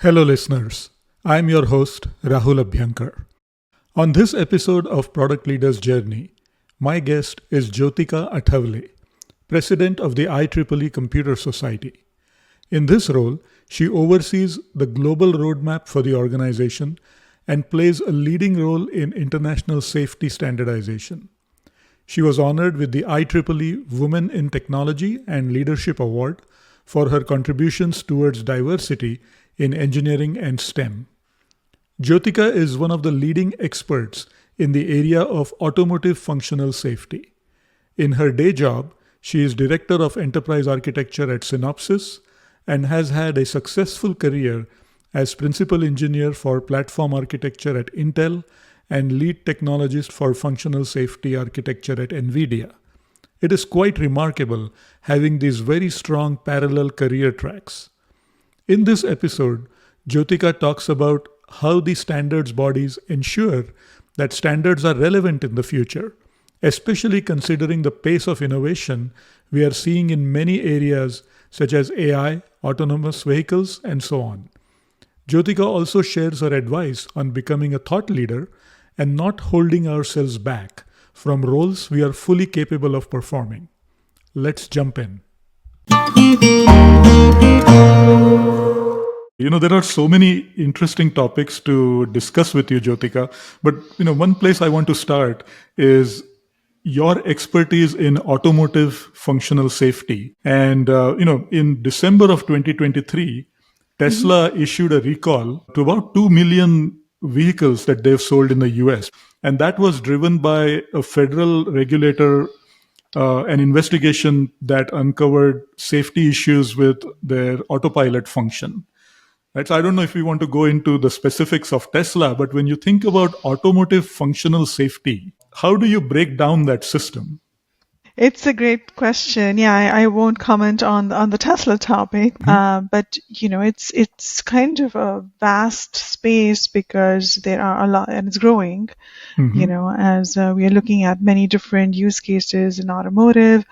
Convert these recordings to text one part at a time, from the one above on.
Hello, listeners. I'm your host, Rahul Abhyankar. On this episode of Product Leaders Journey, my guest is Jyotika Athavale, President of the IEEE Computer Society. In this role, she oversees the global roadmap for the organization and plays a leading role in international safety standardization. She was honored with the IEEE Women in Technology and Leadership Award for her contributions towards diversity in engineering and STEM. Jyotika is one of the leading experts in the area of automotive functional safety. In her day job, she is Director of Enterprise Architecture at Synopsys and has had a successful career as Principal Engineer for Platform Architecture at Intel and Lead Technologist for Functional Safety Architecture at Nvidia. It is quite remarkable having these very strong parallel career tracks. In this episode, Jyotika talks about how the standards bodies ensure that standards are relevant in the future, especially considering the pace of innovation we are seeing in many areas such as AI, autonomous vehicles, and so on. Jyotika also shares her advice on becoming a thought leader and not holding ourselves back from roles we are fully capable of performing. Let's jump in. There are so many interesting topics to discuss with you, Jyotika. But, one place I want to start is your expertise in automotive functional safety. And, in December of 2023, Tesla issued a recall to about 2 million vehicles that they've sold in the US. And that was driven by a federal regulator, an investigation that uncovered safety issues with their autopilot function. Right? So I don't know if we want to go into the specifics of Tesla, but when you think about automotive functional safety, how do you break down that system? It's a great question. Yeah, I won't comment on the Tesla topic, but it's kind of a vast space because there are a lot, and it's growing. As we are looking at many different use cases in automotive,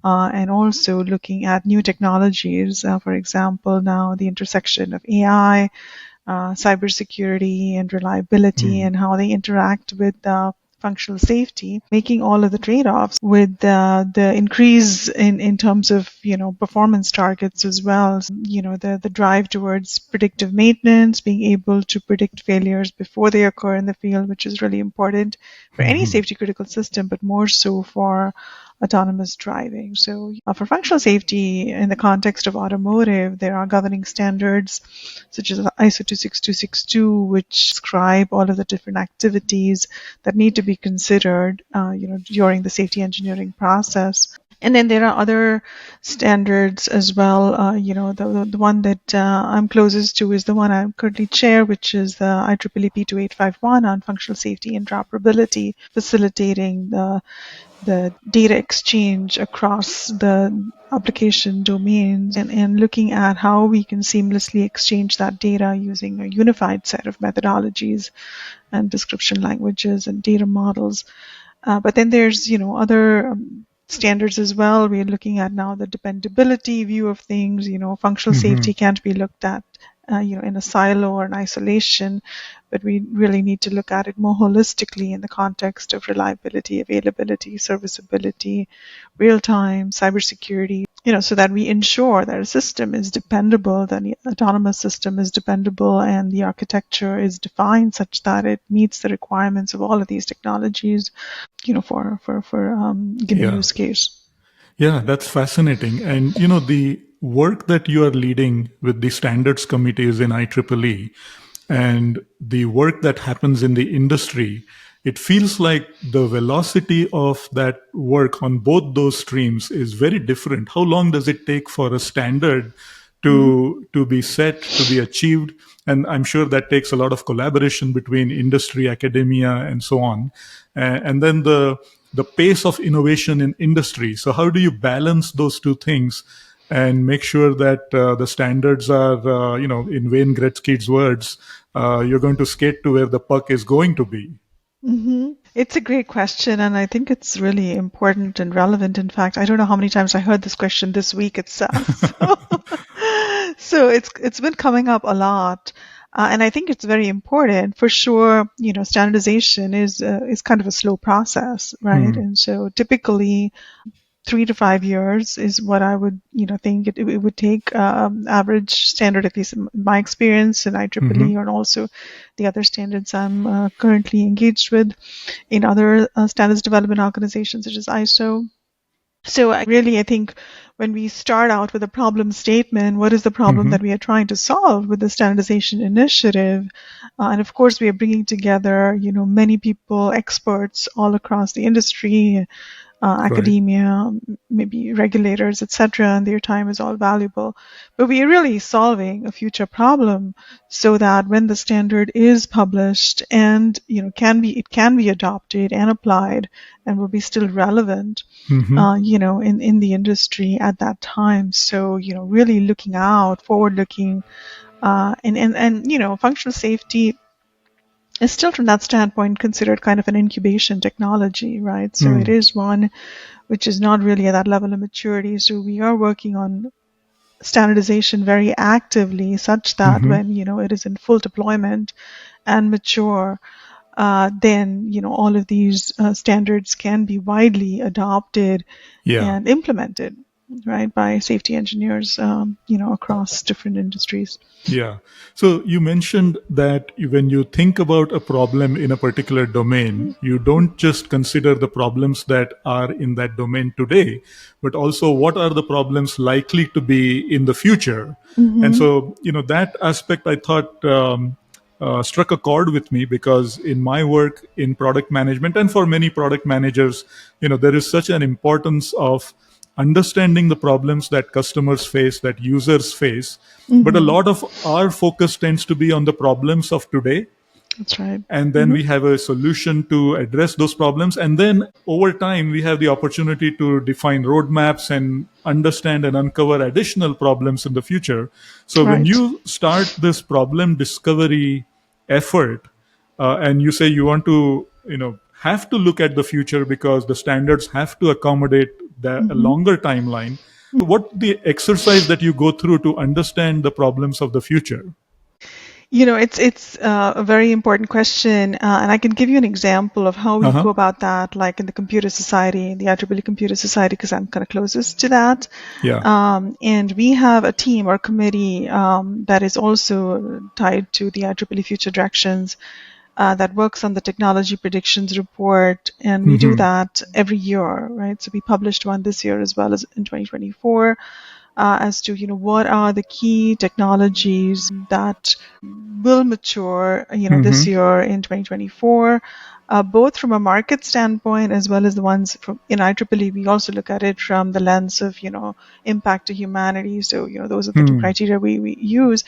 and also looking at new technologies. For example, now the intersection of AI, cybersecurity, and reliability, and how they interact with functional safety, making all of the trade-offs with the increase in terms of performance targets as well. The drive towards predictive maintenance, being able to predict failures before they occur in the field, which is really important for any safety critical system, but more so for autonomous driving. So for functional safety in the context of automotive, there are governing standards such as ISO 26262, which describe all of the different activities that need to be considered during the safety engineering process. And then there are other standards as well. The one that I'm closest to is the one I currently chair, which is the IEEE P2851 on functional safety interoperability, facilitating the data exchange across the application domains and looking at how we can seamlessly exchange that data using a unified set of methodologies and description languages and data models. But then there's, other standards as well. We're looking at now the dependability view of things. Functional safety can't be looked at in a silo or in isolation, but we really need to look at it more holistically in the context of reliability, availability, serviceability, real-time, cybersecurity, so that we ensure that a system is dependable, that the autonomous system is dependable, and the architecture is defined such that it meets the requirements of all of these technologies, for given use case. Yeah, that's fascinating. And, the work that you are leading with the standards committees in IEEE and the work that happens in the industry, it feels like the velocity of that work on both those streams is very different. How long does it take for a standard to be set, to be achieved? And I'm sure that takes a lot of collaboration between industry, academia, and so on. And then the pace of innovation in industry. So how do you balance those two things and make sure that the standards are, in Wayne Gretzky's words, you're going to skate to where the puck is going to be? It's a great question, and I think it's really important and relevant. In fact, I don't know how many times I heard this question this week itself. So it's been coming up a lot, and I think it's very important for sure. Standardization is kind of a slow process, right? And so typically 3 to 5 years is what I would think it would take. Average standard, at least in my experience in IEEE, and also the other standards I'm currently engaged with in other standards development organizations such as ISO. So I think when we start out with a problem statement, what is the problem that we are trying to solve with the standardization initiative? And of course, we are bringing together, many people, experts all across the industry, academia, maybe regulators, etc., and their time is all valuable. But we are really solving a future problem so that when the standard is published and it can be adopted and applied and will be still relevant, in the industry at that time. So really looking out, forward looking, and functional safety is still from that standpoint considered kind of an incubation technology, right? So it is one which is not really at that level of maturity. So we are working on standardization very actively such that when, it is in full deployment and mature, then, all of these standards can be widely adopted and implemented, right, by safety engineers, across different industries. Yeah. So you mentioned that when you think about a problem in a particular domain, you don't just consider the problems that are in that domain today, but also what are the problems likely to be in the future. And so, that aspect I thought struck a chord with me, because in my work in product management and for many product managers, there is such an importance of understanding the problems that customers face, that users face. But a lot of our focus tends to be on the problems of today. That's right. And then we have a solution to address those problems. And then over time, we have the opportunity to define roadmaps and understand and uncover additional problems in the future. So when Right. you start this problem discovery effort, and you say you want to, have to look at the future because the standards have to accommodate the a longer timeline. What the exercise that you go through to understand the problems of the future? It's a very important question, and I can give you an example of how we go about that, like in the Computer Society, the IEEE Computer Society, because I'm kind of closest to that. Yeah. And we have a team or committee that is also tied to the IEEE Future Directions that works on the technology predictions report, and we do that every year, right? So we published one this year as well as in 2024. As to what are the key technologies that will mature this year in 2024, both from a market standpoint as well as the ones from in IEEE. We also look at it from the lens of impact to humanity. So those are the two criteria we use.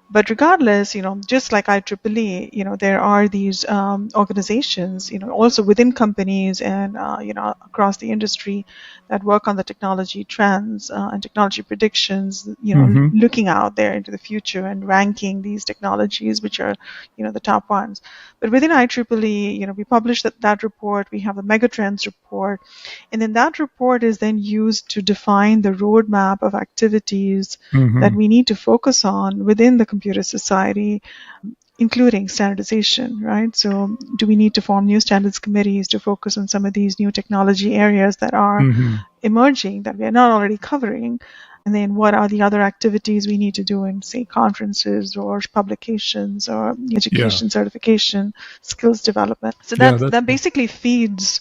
But regardless, just like IEEE, there are these organizations, also within companies and, across the industry that work on the technology trends and technology predictions, looking out there into the future and ranking these technologies, which are, the top ones. But within IEEE, we publish that report. We have a megatrends report. And then that report is then used to define the roadmap of activities that we need to focus on within the Computer Society, including standardization, right? So do we need to form new standards committees to focus on some of these new technology areas that are emerging that we are not already covering? And then what are the other activities we need to do in, say, conferences or publications or education, certification, skills development? So that basically feeds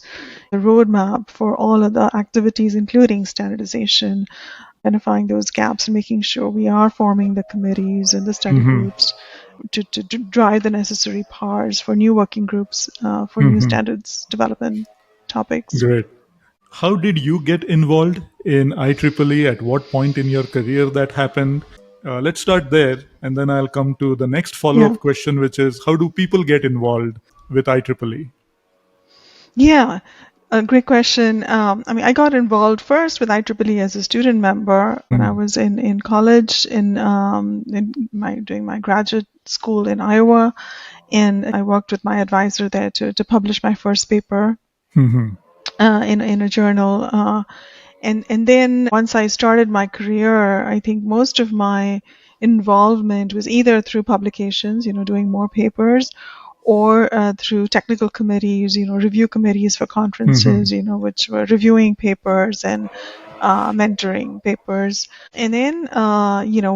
the roadmap for all of the activities, including standardization, identifying those gaps and making sure we are forming the committees and the study groups to drive the necessary powers for new working groups for new standards development topics. Great. How did you get involved in IEEE? At what point in your career that happened? Let's start there, and then I'll come to the next follow-up question, which is how do people get involved with IEEE? Yeah, a great question. I got involved first with IEEE as a student member when I was in college doing my graduate school in Iowa, and I worked with my advisor there to publish my first paper in a journal. And then once I started my career, I think most of my involvement was either through publications, doing more papers, or through technical committees, review committees for conferences, which were reviewing papers and mentoring papers. And then,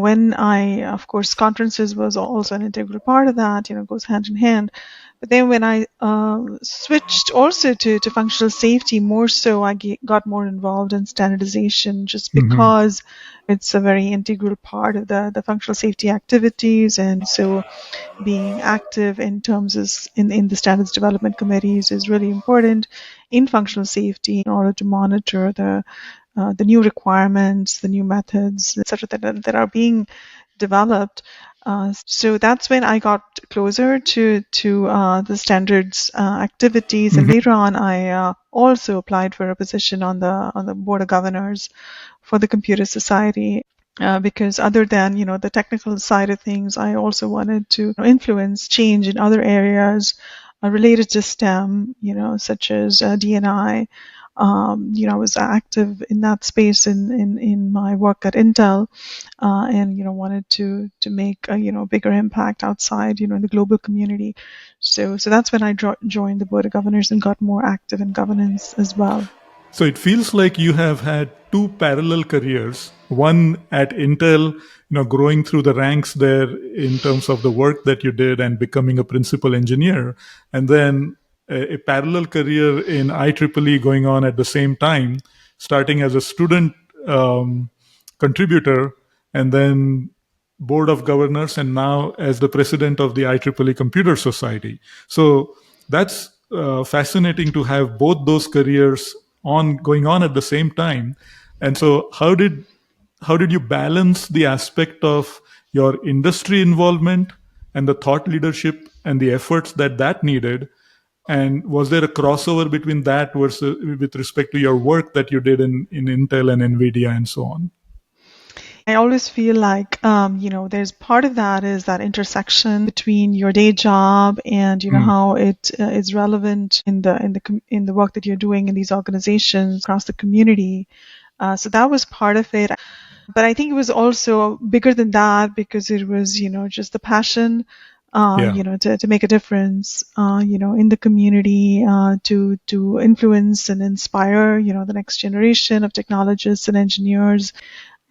when of course, conferences was also an integral part of that, goes hand in hand. But then when I switched also to functional safety, more so I got more involved in standardization, just because it's a very integral part of the functional safety activities. And so being active in terms of in the standards development committees is really important in functional safety in order to monitor the new requirements, the new methods, etc., that are being developed. So that's when I got closer to the standards activities, and later on, I also applied for a position on the board of governors for the Computer Society. Because other than the technical side of things, I also wanted to influence change in other areas related to STEM, such as DNI. I was active in that space in my work at Intel, and wanted to make a bigger impact outside in the global community. So that's when I joined the board of governors and got more active in governance as well. So it feels like you have had two parallel careers, one at Intel, growing through the ranks there in terms of the work that you did and becoming a principal engineer, and then a parallel career in IEEE going on at the same time, starting as a student contributor and then board of governors, and now as the president of the IEEE Computer Society. So that's fascinating to have both those careers going on at the same time. And so how did you balance the aspect of your industry involvement and the thought leadership and the efforts that needed? And was there a crossover between that versus with respect to your work that you did in Intel and Nvidia and so on? I always feel like, there's part of that is that intersection between your day job and, how it is relevant in the work that you're doing in these organizations across the community. So that was part of it. But I think it was also bigger than that, because it was, just the passion, to make a difference, in the community, to influence and inspire, the next generation of technologists and engineers.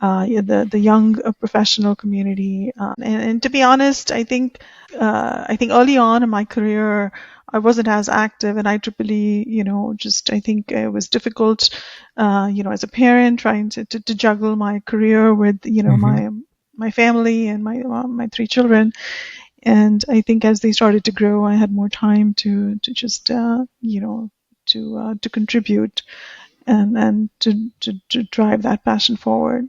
The young professional community, and to be honest, I think early on in my career I wasn't as active in IEEE. Just I think it was difficult, as a parent trying to juggle my career with my family and my three children. And I think as they started to grow, I had more time to just to contribute and to drive that passion forward.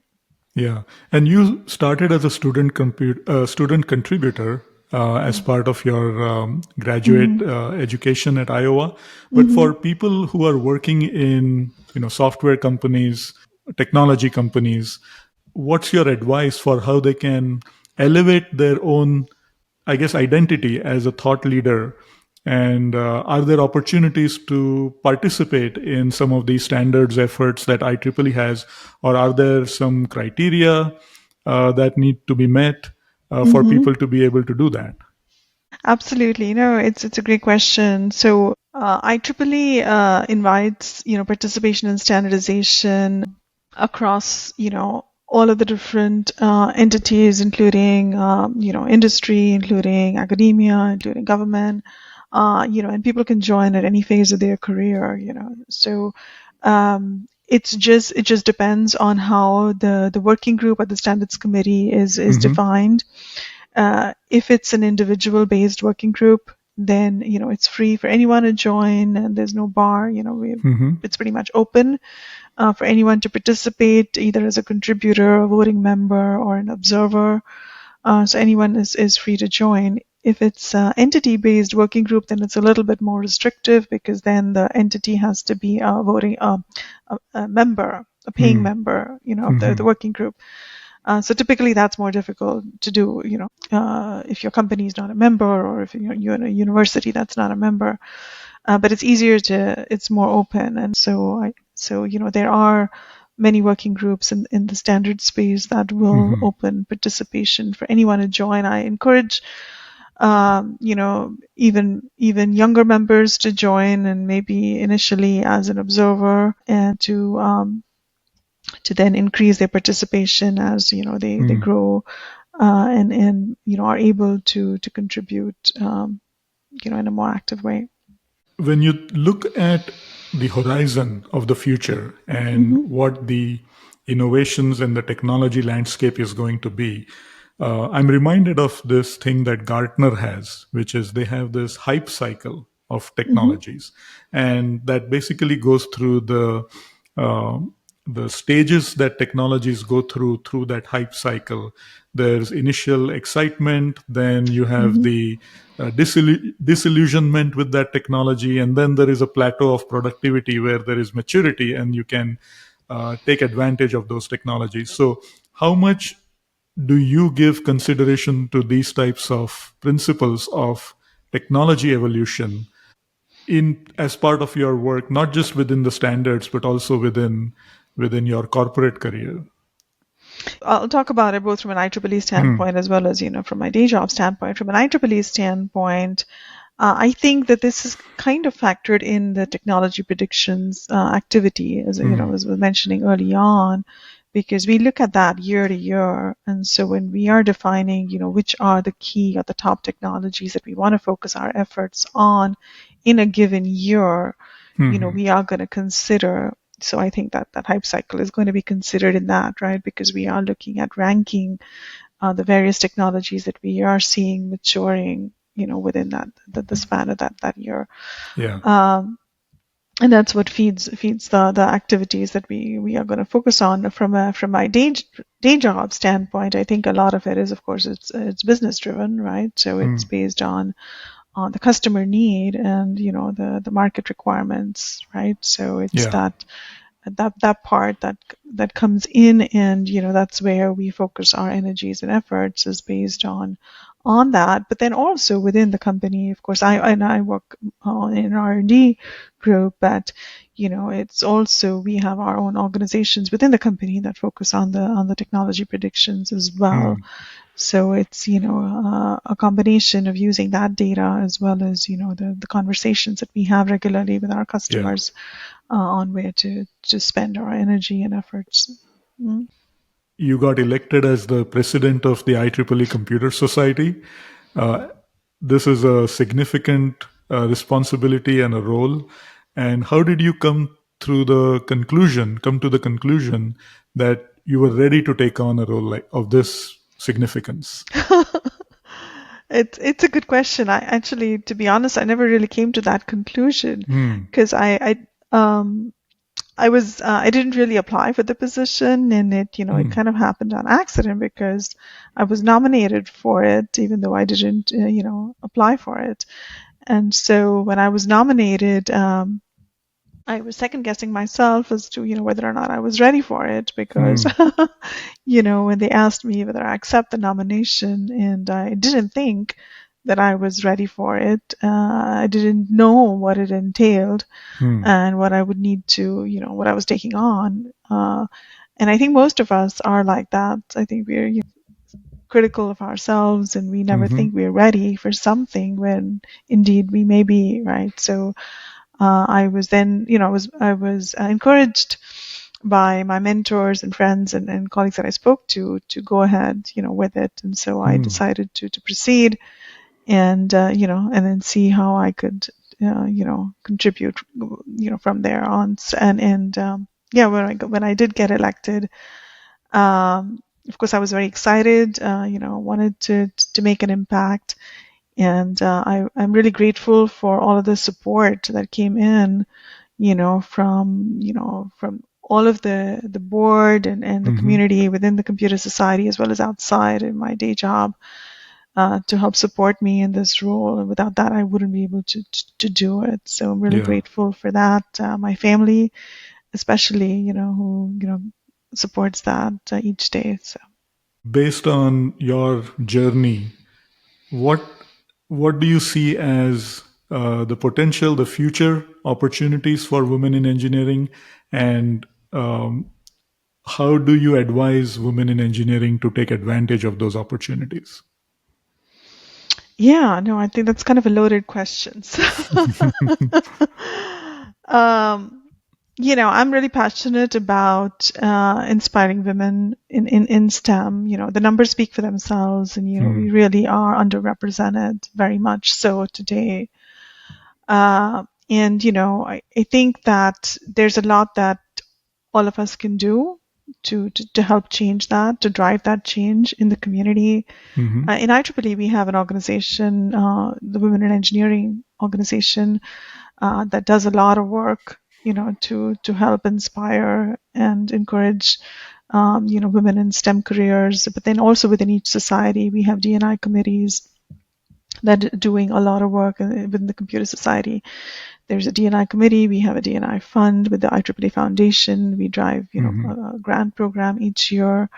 Yeah, and you started as a student contributor as part of your graduate education at Iowa. But for people who are working in software companies, technology companies, what's your advice for how they can elevate their own, I guess, identity as a thought leader? And are there opportunities to participate in some of these standards efforts that IEEE has, or are there some criteria that need to be met for people to be able to do that? Absolutely. It's a great question. So IEEE invites participation in standardization across all of the different entities, including industry, including academia, including government, and people can join at any phase of their career. So it just depends on how the working group or the standards committee is defined. If it's an individual based working group, then it's free for anyone to join, and there's no bar. It's pretty much open for anyone to participate, either as a contributor, a voting member, or an observer. So anyone is free to join. If it's an entity-based working group, then it's a little bit more restrictive, because then the entity has to be a voting a member, a paying member, of the working group. So typically that's more difficult to do, if your company is not a member, or if you're in a university that's not a member. But it's easier it's more open. And so there are many working groups in the standard space that will Hmm. open participation for anyone to join. I encourage even younger members to join, and maybe initially as an observer, and to then increase their participation as they Hmm. grow, and are able to contribute in a more active way. When you look at the horizon of the future and Hmm. what the innovations and the technology landscape is going to be, I'm reminded of this thing that Gartner has, which is they have this hype cycle of Hmm. technologies, and that basically goes through uh, the stages that technologies go through that hype cycle. There's initial excitement, then you have Hmm. the disillusionment with that technology, and then there is a plateau of productivity where there is maturity and you can take advantage of those technologies. So how much do you give consideration to these types of principles of technology evolution in as part of your work, not just within the standards but also within your corporate career? I'll talk about it both from an IEEE Hmm. standpoint as well as from my day job standpoint. From an IEEE standpoint, I think that this is kind of factored in the technology predictions activity, as Hmm. as I was mentioning early on, because we look at that year to year, and so when we are defining, which are the key or the top technologies that we want to focus our efforts on in a given year, Hmm. we are going to consider. So I think that that hype cycle is going to be considered in that, right? Because we are looking at ranking the various technologies that we are seeing maturing, within the span of that year. Yeah. Um, and that's what feeds the activities that we are going to focus on from my day job standpoint. I think a lot of it is, of course, it's business driven, right? So it's Hmm. based on the customer need and the market requirements, right? So it's Yeah. that part that comes in, and that's where we focus our energies and efforts, is based on that. But then also within the company, of course, I work in an R&D group, but it's also, we have our own organizations within the company that focus on the technology predictions as well. Hmm. So it's a combination of using that data as well as the conversations that we have regularly with our Yeah. customers on where to spend our energy and efforts. Mm. You got elected as the president of the IEEE Computer Society. Uh, this is a significant responsibility and a role. And how did you come to the conclusion that you were ready to take on a role like of this significance? It's a good question. I actually, to be honest, I never really came to that conclusion, Hmm. because I didn't really apply for the position, and it Hmm. kind of happened on accident, because I was nominated for it even though I didn't apply for it. And so when I was nominated, I was second guessing myself as to whether or not I was ready for it, because Hmm. when they asked me whether I accept the nomination, and I didn't think that I was ready for it. I didn't know what it entailed Hmm. and what I would need to, what I was taking on. And I think most of us are like that. I think we're critical of ourselves, and we never Hmm. think we're ready for something when indeed we may be, right? So I was then, I was encouraged by my mentors and friends and colleagues that I spoke to go ahead, with it. And so I Hmm. decided to proceed, and and then see how I could contribute from there on. And yeah, when I did get elected, of course I was very excited. Wanted to make an impact, and I'm really grateful for all of the support that came in, from all of the board and the Hmm. community within the computer society, as well as outside in my day job, to help support me in this role. And without that, I wouldn't be able to do it. So I'm really Yeah. grateful for that. My family, especially, who supports that each day. So. Based on your journey, what what do you see as the potential, the future opportunities for women in engineering, and um, how do you advise women in engineering to take advantage of those opportunities? Yeah, no, I think that's kind of a loaded question. Um, I'm really passionate about inspiring women in STEM. The numbers speak for themselves, and we really are underrepresented, very much so today. And I think that there's a lot that all of us can do to help change that, to drive that change in the community. In IEEE, we have an organization, the Women in Engineering organization, that does a lot of work, to help inspire and encourage, women in STEM careers. But then also within each society, we have D&I committees that are doing a lot of work within the Computer Society. There's a D&I committee. We have a D&I fund with the IEEE Foundation. We drive, a grant program each year,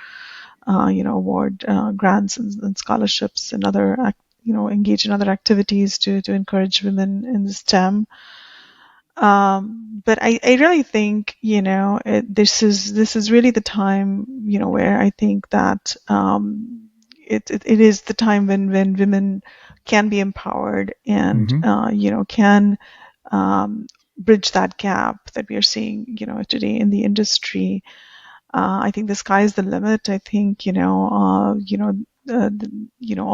award grants and scholarships and other, engage in other activities to encourage women in STEM. But I really think, this is really the time, where I think that it is the time when women can be empowered and, can bridge that gap that we are seeing, today in the industry. I think the sky is the limit. I think, all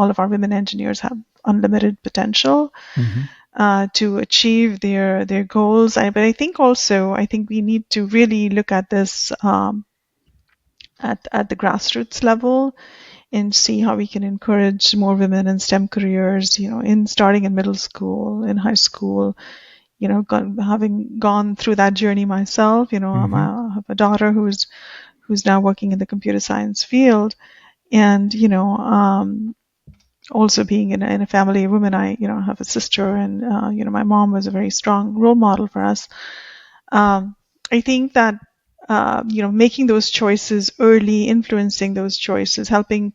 of our women engineers have unlimited potential to achieve their goals. But I think also, we need to really look at this at the grassroots level and see how we can encourage more women in STEM careers, in starting in middle school, in high school. Having gone through that journey myself, I have a daughter who's now working in the computer science field, and also being in a family of women, I have a sister, and my mom was a very strong role model for us. I think that making those choices early, influencing those choices, helping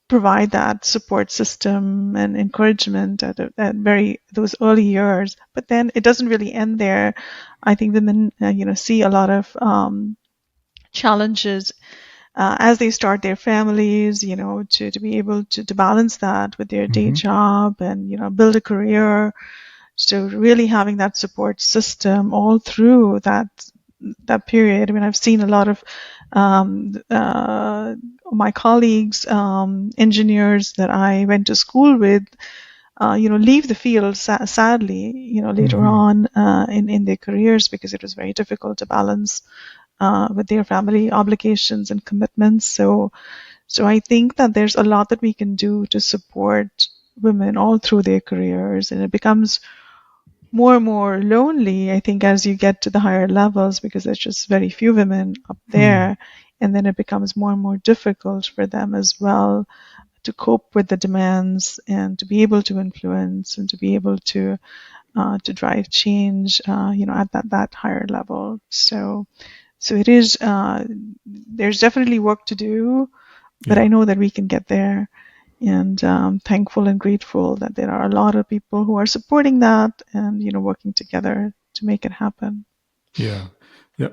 provide that support system and encouragement at those early years. But then it doesn't really end there. I think women see a lot of challenges as they start their families, to be able to balance that with their day job and, build a career. So really having that support system all through that period. I mean, I've seen a lot of my colleagues, engineers that I went to school with, leave the field sadly, later on in their careers, because it was very difficult to balance with their family obligations and commitments. So I think that there's a lot that we can do to support women all through their careers, and it becomes more and more lonely, I think, as you get to the higher levels, because there's just very few women up there. And then it becomes more and more difficult for them as well to cope with the demands and to be able to influence and to be able to drive change, at that higher level. So it is, there's definitely work to do, but I know that we can get there. And thankful and grateful that there are a lot of people who are supporting that and, working together to make it happen. Yeah.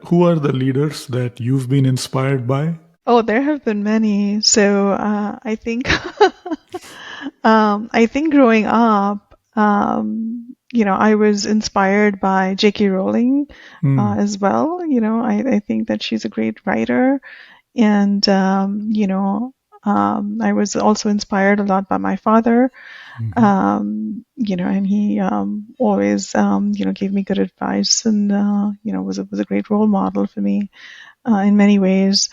Who are the leaders that you've been inspired by? Oh, there have been many. So I think, growing up, I was inspired by J.K. Rowling as well. I think that she's a great writer. And, I was also inspired a lot by my father, and he always, gave me good advice and, was a great role model for me in many ways.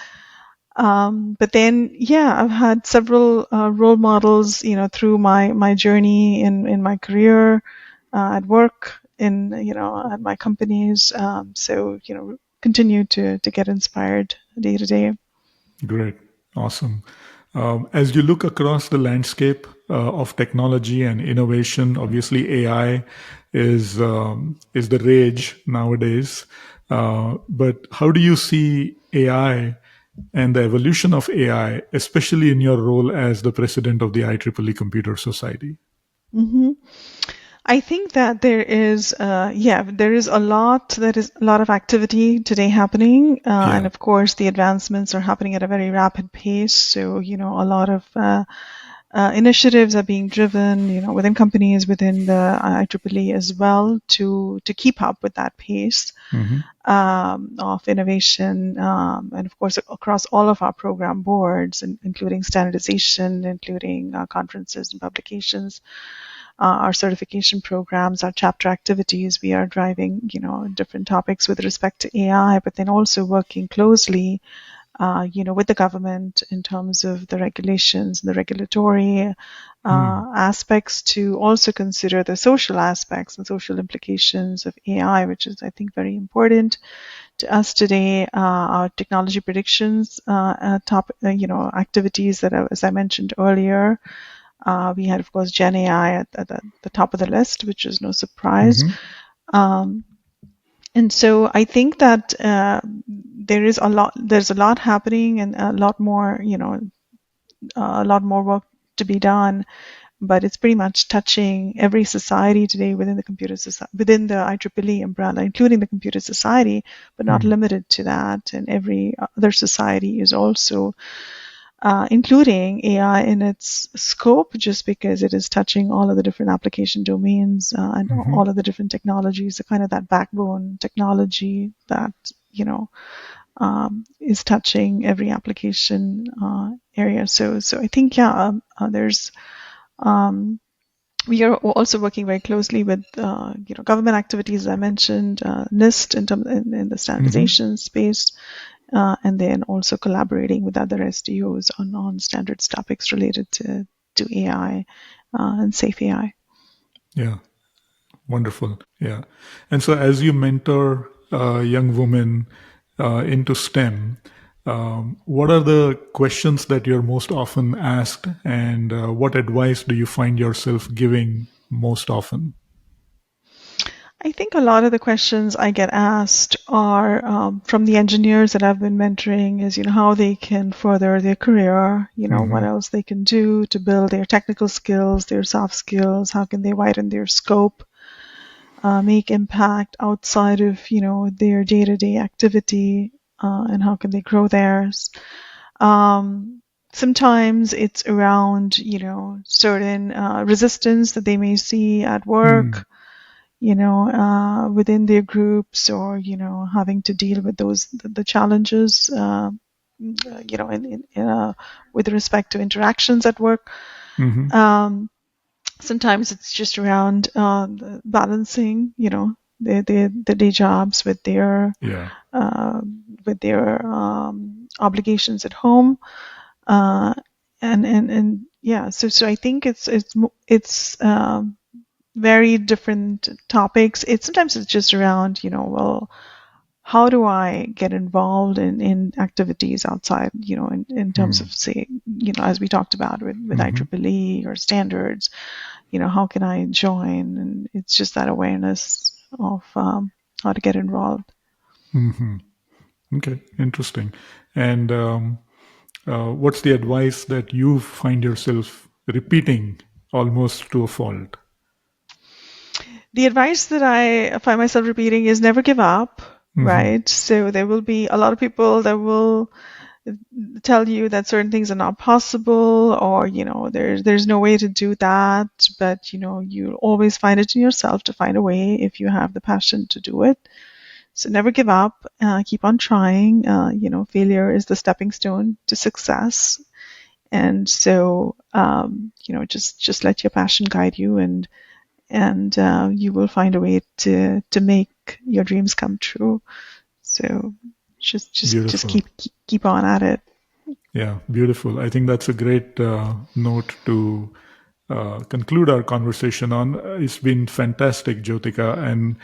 But then, I've had several role models, through my journey in my career, at work, at my companies. So, continue to get inspired day to day. Great. Awesome. As you look across the landscape of technology and innovation, obviously AI is the rage nowadays. But how do you see AI and the evolution of AI, especially in your role as the president of the IEEE Computer Society? I think that there is a lot of activity today happening, and Yeah. of course the advancements are happening at a very rapid pace. So a lot of initiatives are being driven, within companies, within the IEEE as well, to keep up with that pace Mm-hmm. of innovation, and of course across all of our program boards, including standardization, including conferences and publications, our certification programs, our chapter activities. We are driving, different topics with respect to AI, but then also working closely, with the government in terms of the regulations and the regulatory aspects, to also consider the social aspects and social implications of AI, which is, I think, very important to us today. Our technology predictions activities that, as I mentioned earlier, we had, of course, Gen AI at the top of the list, which is no surprise. Mm-hmm. Um, and so I think that there's a lot happening, and a lot more, a lot more work to be done. But it's pretty much touching every society today within the within the IEEE umbrella, including the computer society, but not limited to that. And every other society is also including AI in its scope, just because it is touching all of the different application domains, and Mm-hmm. all of the different technologies, the kind of that backbone technology that is touching every application area. So I think, there's we are also working very closely with government activities, as I mentioned, NIST in the Mm-hmm. standardization space, and then also collaborating with other SDOs on standards topics related to AI and safe AI. Yeah. Wonderful. Yeah. And so, as you mentor young women into STEM, what are the questions that you're most often asked, and what advice do you find yourself giving most often? I think a lot of the questions I get asked are from the engineers that I've been mentoring, is how they can further their career, what Mm-hmm. else they can do to build their technical skills, their soft skills, how can they widen their scope, make impact outside of their day-to-day activity, and how can they grow theirs. Sometimes it's around certain resistance that they may see at Mm. work, within their groups, or having to deal with the challenges, with respect to interactions at work. Mm-hmm. Um, Sometimes it's just around balancing, the day jobs Yeah. uh, with their obligations at home, uh, and yeah. So I think it's very different topics. Sometimes it's just around, well, how do I get involved in activities outside, in terms Mm. of, say, as we talked about with Mm-hmm. IEEE or standards, how can I join? And it's just that awareness of how to get involved. Mm-hmm. Okay. Interesting. And what's the advice that you find yourself repeating almost to a fault? The advice that I find myself repeating is never give up, Mm-hmm. right? So there will be a lot of people that will tell you that certain things are not possible, or there's no way to do that, but you'll always find it in yourself to find a way if you have the passion to do it. So never give up, keep on trying. Failure is the stepping stone to success. And so just let your passion guide you, and you will find a way to make your dreams come true. So just Beautiful. keep on at it. Yeah, beautiful. I think that's a great note to conclude our conversation on. It's been fantastic, Jyotika. And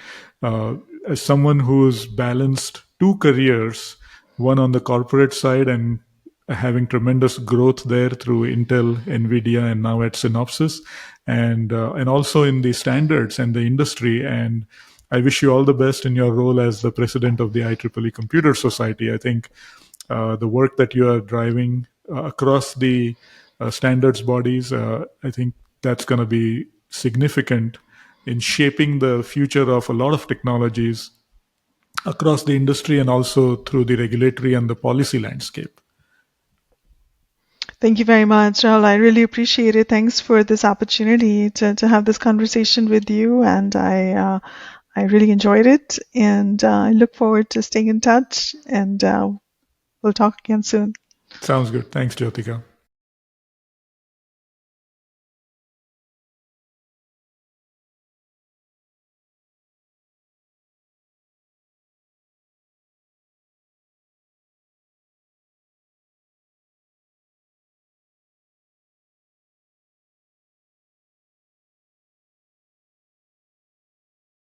uh, as someone who's balanced two careers, one on the corporate side and having tremendous growth there through Intel, Nvidia, and now at Synopsys, and also in the standards and the industry. And I wish you all the best in your role as the president of the IEEE Computer Society. I think the work that you are driving across the standards bodies, I think that's going to be significant in shaping the future of a lot of technologies across the industry and also through the regulatory and the policy landscape. Thank you very much, Rahul. I really appreciate it. Thanks for this opportunity to have this conversation with you, and I really enjoyed it, and I look forward to staying in touch, and we'll talk again soon. Sounds good. Thanks, Jyotika.